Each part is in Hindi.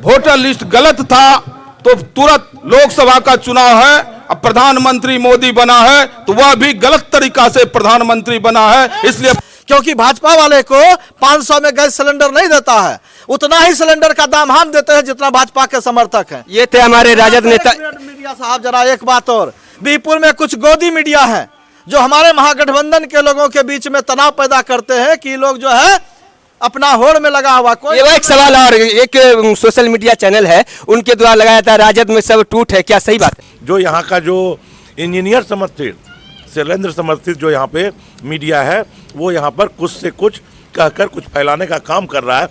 वोटर लिस्ट गलत था तो तुरंत लोकसभा का चुनाव है, अब प्रधानमंत्री मोदी बना है तो वह भी गलत तरीका से प्रधानमंत्री बना है। इसलिए क्योंकि भाजपा वाले को 500 में गैस सिलेंडर नहीं देता है, उतना ही सिलेंडर का दाम हम देते हैं जितना भाजपा के समर्थक हैं। ये थे हमारे राजद नेता। मीडिया साहब जरा एक बात और, बीरपुर में कुछ गोदी मीडिया है जो हमारे महागठबंधन के लोगों के बीच में तनाव पैदा करते हैं कि लोग जो है अपना होड़ में लगा हुआ। कोई एक सवाल और, एक सोशल मीडिया चैनल है उनके द्वारा लगाया था राजद में सब टूट है, क्या सही बात है? जो यहाँ का जो इंजीनियर समर्थित, शैलेंद्र समर्थित जो यहाँ पे मीडिया है वो यहाँ पर कुछ से कुछ कहकर कुछ फैलाने का काम कर रहा है।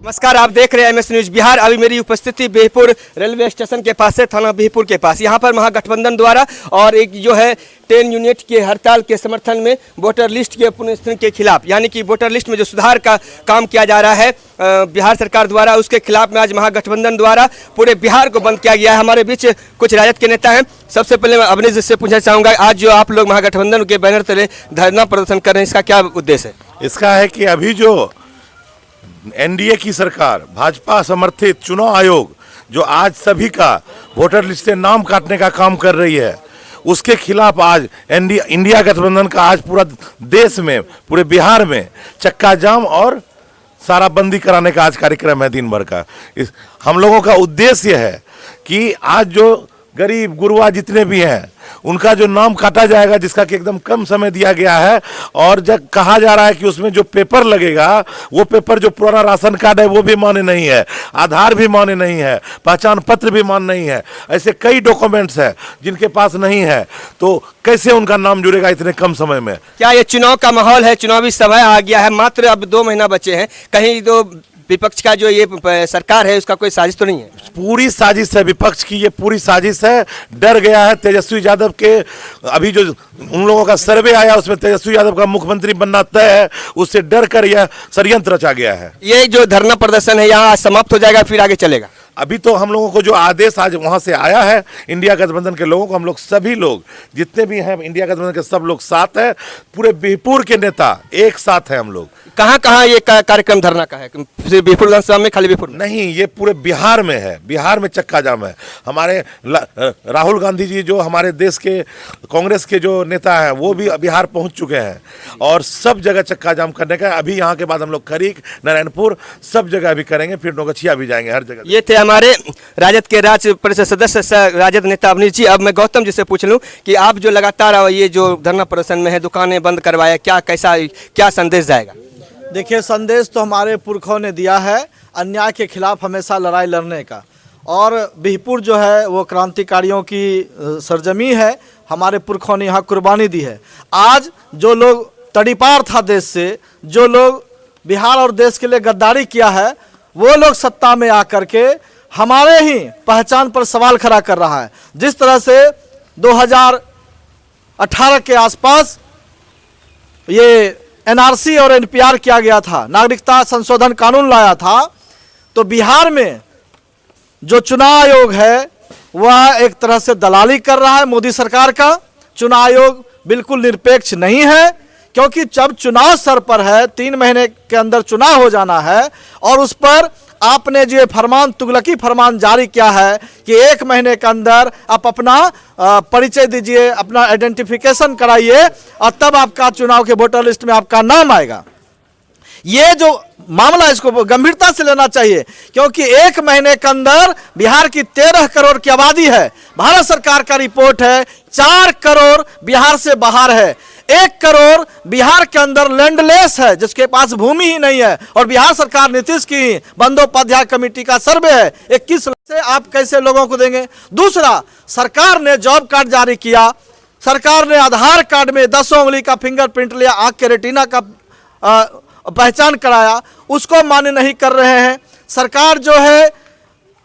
नमस्कार, आप देख रहे हैं MS न्यूज बिहार। अभी मेरी उपस्थिति बिहपुर रेलवे स्टेशन के पास है, थाना बिहपुर के पास। यहाँ पर महागठबंधन द्वारा और एक जो है 10 यूनिट के हड़ताल के समर्थन में वोटर लिस्ट के पुनरीक्षण के खिलाफ, यानी कि वोटर लिस्ट में जो सुधार का काम किया जा रहा है बिहार सरकार द्वारा, उसके खिलाफ में आज महागठबंधन द्वारा पूरे बिहार को बंद किया गया है। हमारे बीच कुछ राजद के नेता हैं। सबसे पहले मैं अवनीश जी से पूछना चाहूँगा, आज जो आप लोग महागठबंधन के बैनर तले धरना प्रदर्शन कर रहे हैं, इसका क्या उद्देश्य है? इसका है कि अभी जो एनडीए की सरकार, भाजपा समर्थित चुनाव आयोग जो आज सभी का वोटर लिस्ट से नाम काटने का काम कर रही है, उसके खिलाफ आज इंडिया गठबंधन का आज पूरा देश में, पूरे बिहार में चक्का जाम और सारा बंदी कराने का आज कार्यक्रम है दिन भर का। हम लोगों का उद्देश्य है कि आज जो गरीब गुरुआ जितने भी हैं उनका जो नाम काटा जाएगा, जिसका कि एकदम कम समय दिया गया है, और जब कहा जा रहा है कि उसमें जो पेपर लगेगा वो पेपर जो पुराना राशन कार्ड है वो भी मान्य नहीं है, आधार भी मान्य नहीं है, पहचान पत्र भी मान्य नहीं है, ऐसे कई डॉक्यूमेंट्स हैं जिनके पास नहीं है, तो कैसे उनका नाम जुड़ेगा इतने कम समय में? क्या ये चुनाव का माहौल है? चुनावी समय आ गया है, मात्र अब 2 महीना बचे हैं, कहीं तो विपक्ष का जो ये सरकार है उसका कोई साजिश तो नहीं है? पूरी साजिश है विपक्ष की, ये पूरी साजिश है। डर गया है तेजस्वी यादव के, अभी जो उन लोगों का सर्वे आया उसमें तेजस्वी यादव का मुख्यमंत्री बनना तय है, उससे डर कर यह षड्यंत्र रचा गया है। ये जो धरना प्रदर्शन है यहाँ समाप्त हो जाएगा, फिर आगे चलेगा? अभी तो हम लोगों को जो आदेश आज वहां से आया है इंडिया गठबंधन के लोगों को, हम लोग सभी लोग जितने भी हैं इंडिया गठबंधन के सब लोग साथ हैं, पूरे बिहपुर के नेता एक साथ हैं हम लोग। कहाँ कहाँ ये कार्यक्रम धरना का है? सिर्फ बिहपुर विधानसभा में, खाली बिहपुर नहीं, ये पूरे बिहार में है, बिहार में चक्का जाम है। हमारे राहुल गांधी जी जो हमारे देश के कांग्रेस के जो नेता हैं वो भी बिहार पहुंच चुके हैं और सब जगह चक्का जाम करने का। अभी यहाँ के बाद हम लोग खरीक, नारायणपुर सब जगह अभी करेंगे, फिर नौगछिया भी जाएंगे, हर जगह। ये थे हमारे राजद के राज्य परिषद सदस्य राजद नेता अवनीश जी। अब मैं गौतम जी से पूछ लूं कि आप जो लगातार ये जो धरना प्रदर्शन में है, दुकानें बंद करवाया, क्या संदेश जाएगा? देखिए, संदेश तो हमारे पुरखों ने दिया है अन्याय के खिलाफ हमेशा लड़ाई लड़ने का, और बिहपुर जो है वो क्रांतिकारियों की सरजमी है, हमारे पुरखों ने यहाँ कुर्बानी दी है। आज जो लोग तड़ीपार था देश से, जो लोग बिहार और देश के लिए गद्दारी किया है, वो लोग सत्ता में आकर के हमारे ही पहचान पर सवाल खड़ा कर रहा है। जिस तरह से 2018 के आसपास ये NRC और NPR किया गया था, नागरिकता संशोधन कानून लाया था, तो बिहार में जो चुनाव आयोग है वह एक तरह से दलाली कर रहा है मोदी सरकार का। चुनाव आयोग बिल्कुल निरपेक्ष नहीं है, क्योंकि जब चुनाव सर पर है, 3 महीने के अंदर चुनाव हो जाना है, और उस पर आपने जो फरमान, तुगलकी फरमान जारी किया है कि 1 महीने के अंदर आप अपना परिचय दीजिए, अपना आइडेंटिफिकेशन कराइए और तब आपका चुनाव के वोटर लिस्ट में आपका नाम आएगा। ये जो मामला इसको गंभीरता से लेना चाहिए, क्योंकि 1 महीने के अंदर बिहार की 13 करोड़ की आबादी है। भारत सरकार का रिपोर्ट है 4 करोड़ बिहार से बाहर है, 1 करोड़ बिहार के अंदर लैंडलेस है, जिसके पास भूमि ही नहीं है, और बिहार सरकार नीतीश की बंदोपाध्याय कमेटी का सर्वे है 21 लाख से आप कैसे लोगों को देंगे? दूसरा, सरकार ने जॉब कार्ड जारी किया, सरकार ने आधार कार्ड में 10 उंगली का फिंगरप्रिंट लिया, आंख के रेटिना का पहचान कराया, उसको मान्य नहीं कर रहे हैं। सरकार जो है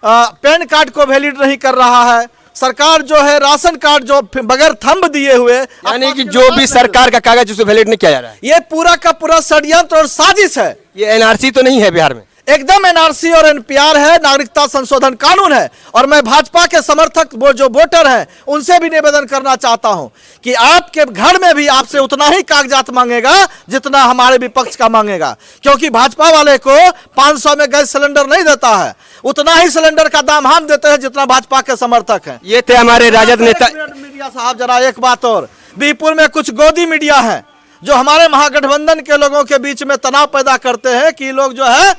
पैन कार्ड को वैलिड नहीं कर रहा है। सरकार जो है राशन कार्ड जो बगैर थंब दिए हुए, यानी कि जो भी सरकार का कागज उसे वैलिड नहीं किया जा रहा है। ये पूरा का पूरा षड्यंत्र और साजिश है। ये NRC तो नहीं है बिहार में? एकदम एनआरसी और एनपीआर है, नागरिकता संशोधन कानून है। और मैं भाजपा के समर्थक वो जो वोटर हैं उनसे भी निवेदन करना चाहता हूं कि आपके घर में भी आपसे उतना ही कागजात मांगेगा जितना हमारे विपक्ष का मांगेगा, क्योंकि भाजपा वाले को 500 में गैस सिलेंडर नहीं देता है, उतना ही सिलेंडर का दाम हम देते हैं जितना भाजपा के समर्थक हैं। ये थे हमारे राजद नेता। मीडिया साहब जरा एक बात और, बीरपुर में कुछ गोदी मीडिया है जो हमारे महागठबंधन के लोगों के बीच में तनाव पैदा करते हैं कि लोग जो है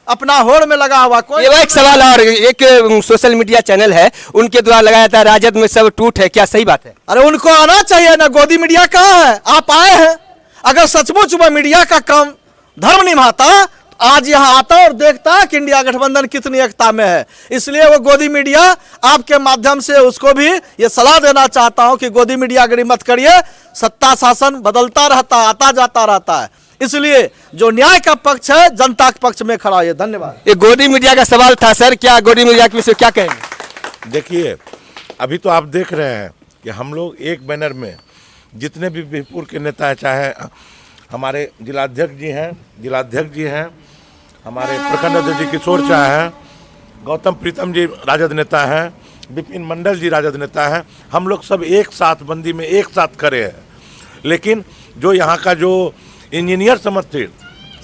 अपना होड़ में लगा हुआ कोई। ये एक सवाल और, एक सोशल मीडिया चैनल है उनके द्वारा लगाया था राजद में सब टूट है, क्या सही बात है? अरे उनको आना चाहिए ना, गोदी मीडिया कहाँ है? आप आए हैं, अगर सचमुच में मीडिया का काम धर्म निभाता आज यहाँ आता और देखता कि इंडिया गठबंधन कितनी एकता में है। इसलिए वो गोदी मीडिया, आपके माध्यम से उसको भी ये सलाह देना चाहता हूं कि गोदी मीडिया गिरी मत करिए, सत्ता शासन बदलता रहता, आता जाता रहता है, इसलिए जो न्याय का पक्ष है जनता के पक्ष में खड़ा है। धन्यवाद। ये गोदी मीडिया का सवाल था सर, क्या गोदी मीडिया के विषय क्या कहेंगे? देखिए, अभी तो आप देख रहे हैं कि हम लोग एक बैनर में जितने भी बीरपुर के नेता हैं, चाहे हमारे जिलाध्यक्ष जी हैं, हमारे प्रखंड अध्यक्ष जी किशोर शाह हैं, गौतम प्रीतम जी राजद नेता हैं, विपिन मंडल जी राजद नेता हैं, हम लोग सब एक साथ बंदी में एक साथ खड़े हैं। लेकिन जो यहाँ का जो इंजीनियर समर्थित,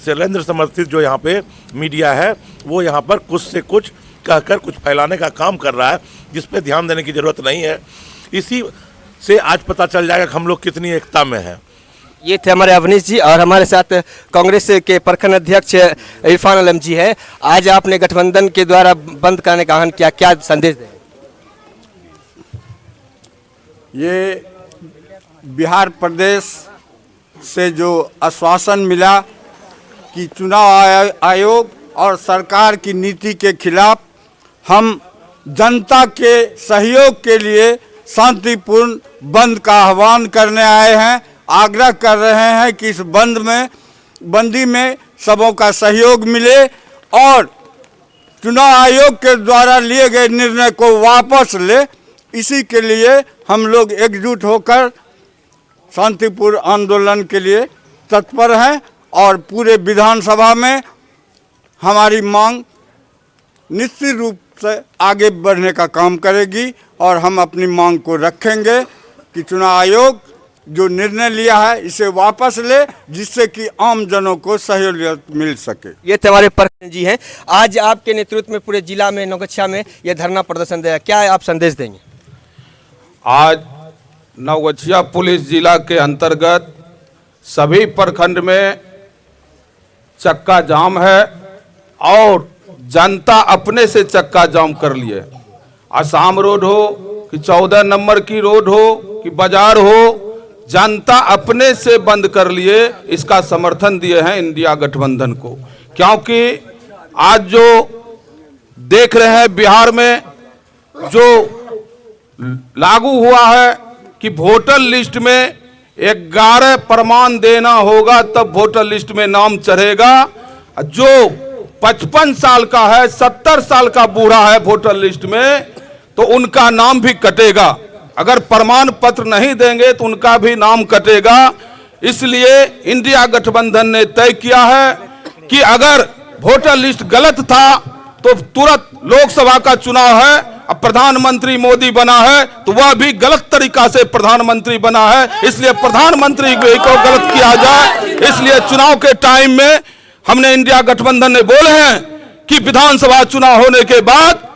शैलेंद्र समर्थित जो यहाँ पे मीडिया है, वो यहाँ पर कुछ से कुछ कहकर कुछ फैलाने का काम कर रहा है, जिस पे ध्यान देने की ज़रूरत नहीं है। इसी से आज पता चल जाएगा कि हम लोग कितनी एकता में हैं। ये थे हमारे अवनीश जी और हमारे साथ कांग्रेस के प्रखंड अध्यक्ष इरफान आलम जी है। आज आपने गठबंधन के द्वारा बंद कराने का आह्वान किया, क्या संदेश दें? ये बिहार प्रदेश से जो आश्वासन मिला कि चुनाव आयोग और सरकार की नीति के खिलाफ हम जनता के सहयोग के लिए शांतिपूर्ण बंद का आह्वान करने आए हैं। आग्रह कर रहे हैं कि इस बंदी में सबों का सहयोग मिले और चुनाव आयोग के द्वारा लिए गए निर्णय को वापस ले। इसी के लिए हम लोग एकजुट होकर शांतिपूर्ण आंदोलन के लिए तत्पर हैं और पूरे विधानसभा में हमारी मांग निश्चित रूप से आगे बढ़ने का काम करेगी और हम अपनी मांग को रखेंगे कि चुनाव आयोग जो निर्णय लिया है इसे वापस ले, जिससे कि आम जनों को सहूलियत मिल सके। ये तो हमारे प्रखंड जी हैं। आज आपके नेतृत्व में पूरे जिला में नवगछिया में ये धरना प्रदर्शन दिया, क्या आप संदेश देंगे? आज नवगछिया पुलिस जिला के अंतर्गत सभी प्रखंड में चक्का जाम है और जनता अपने से चक्का जाम कर लिए। आसाम रोड हो कि 14 नंबर की रोड हो कि बाजार हो, जनता अपने से बंद कर लिए। इसका समर्थन दिए हैं इंडिया गठबंधन को, क्योंकि आज जो देख रहे हैं बिहार में जो लागू हुआ है कि वोटर लिस्ट में 11 प्रमाण देना होगा तब वोटर लिस्ट में नाम चढ़ेगा। जो 55 साल का है, 70 साल का बूढ़ा है वोटर लिस्ट में, तो उनका नाम भी कटेगा। अगर प्रमाण पत्र नहीं देंगे तो उनका भी नाम कटेगा। इसलिए इंडिया गठबंधन ने तय किया है कि अगर वोटर लिस्ट गलत था तो तुरंत लोकसभा का चुनाव है, अब प्रधानमंत्री मोदी बना है तो वह भी गलत तरीका से प्रधानमंत्री बना है, इसलिए प्रधानमंत्री को गलत किया जाए। इसलिए चुनाव के टाइम में हमने इंडिया गठबंधन ने बोले हैं कि विधानसभा चुनाव होने के बाद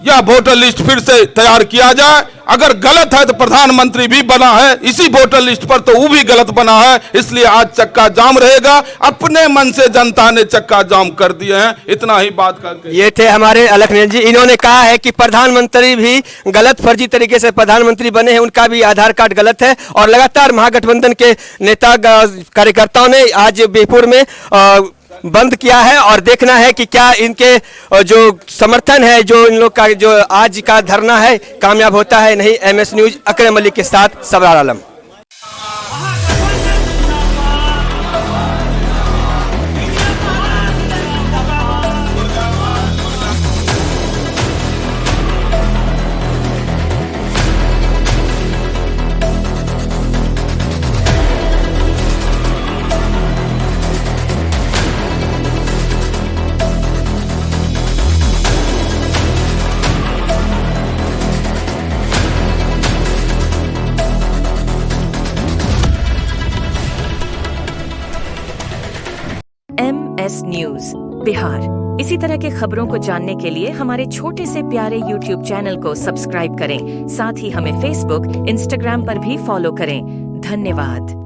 यह वोटर लिस्ट फिर से तैयार किया जाए। अगर गलत है तो प्रधानमंत्री भी बना है इसी वोटर लिस्ट पर, तो वो भी गलत बना है, इसलिए आज चक्का जाम रहेगा। अपने मन से जनता ने चक्का जाम कर दिए हैं। इतना ही बात करके ये थे हमारे अलखनंदन जी। इन्होंने कहा है कि प्रधानमंत्री भी गलत फर्जी तरीके से प्रधानमंत्री बने हैं, उनका भी आधार कार्ड गलत है। और लगातार महागठबंधन के नेता कार्यकर्ताओं ने आज बीरपुर में बंद किया है और देखना है कि क्या इनके जो समर्थन है, जो इन लोग का जो आज का धरना है, कामयाब होता है नहीं। MS न्यूज अकरम मलिक के साथ सबरार आलम। MS news Bihar. इसी तरह के खबरों को जानने के लिए हमारे छोटे से प्यारे YouTube चैनल को सब्सक्राइब करें। साथ ही हमें Facebook, Instagram पर भी फॉलो करें। धन्यवाद।